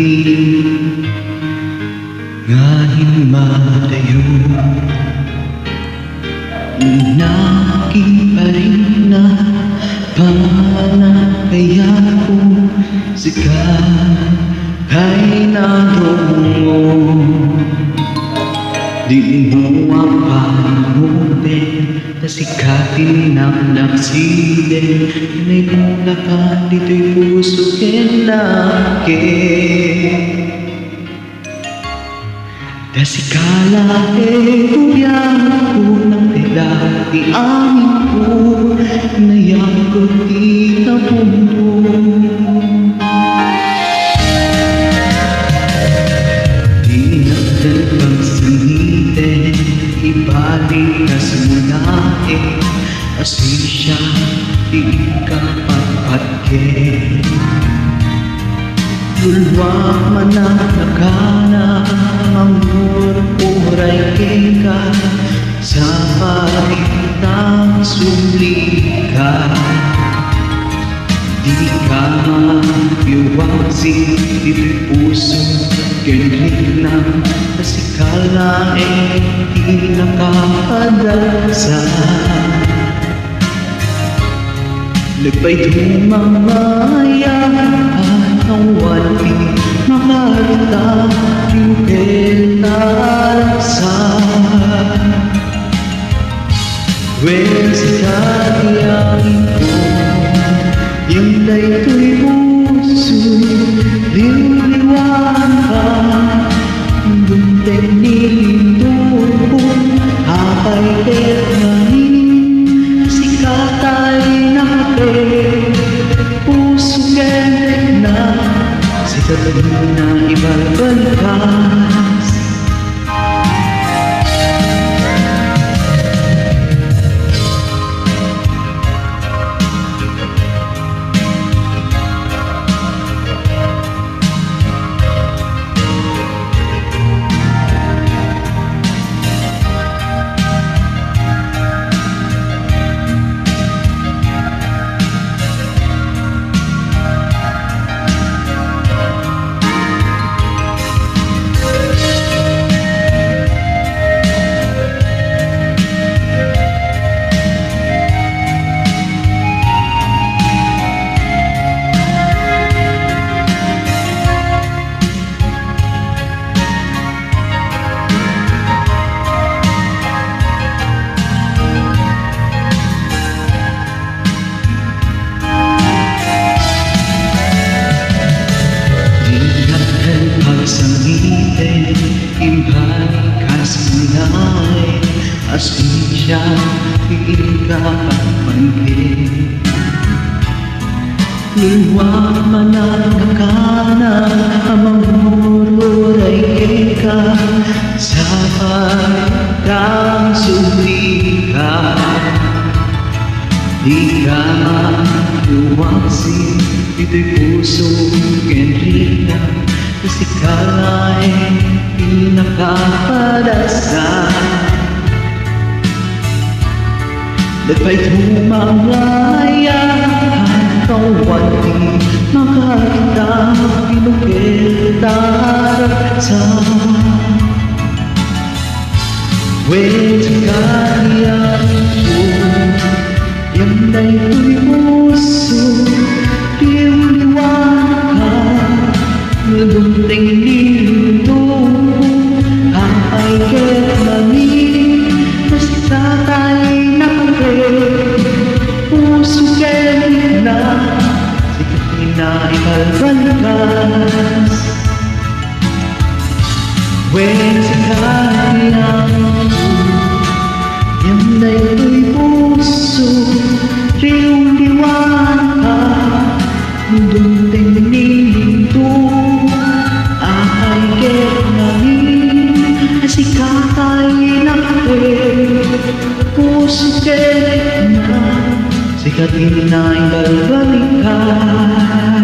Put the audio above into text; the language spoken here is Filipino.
itim ngahin matayo. Inakin pa rin na pangarap kaya ko sikay nadungo. Di mo mapalimutin na sikatin ng naksiden. May mula ka dito'y puso kinakit. Dasikala kuyang ko ng tila di amin ko nayang ko di na pundo. Dinagdan pang sinitin ibalik ka sumunain asisya di ka papatkin. Lulwak man ang nakana mamur-uray ka sa paritang sulika. Di ka mapiwasi, di puso kenrik na kasikala di nakakadasa. Lagpay tumamaya at awali makarita yung kelarasa. When sa tiyangin ko yung dayto'y puso'y liwliwan ka. Bunteng nilindon ko akay ketmanin sikatay natin puso kentek na sikat na ibalbalkas. Asisya ikapanggit. Luwag man ang nakana mamur-uray ka sa paritang sulika. Di ka maluwagsin dito'y puso kenrik na kasikala di nakapadasa. Lagpay tumangaya at kawali makakita pinukitarasa. Wait kaya ko yung dayto'y puso liwliwan ka. Nagumting nilindon ay ketmanin nasitatay na puso kentek na sikatin na ibalbalkas. When sikatin ang yung dayto'y puso liwliwan ka. Dunting nilindon akay ketmanin sikatay natin puso kentek na sikatin na ibalbalkas.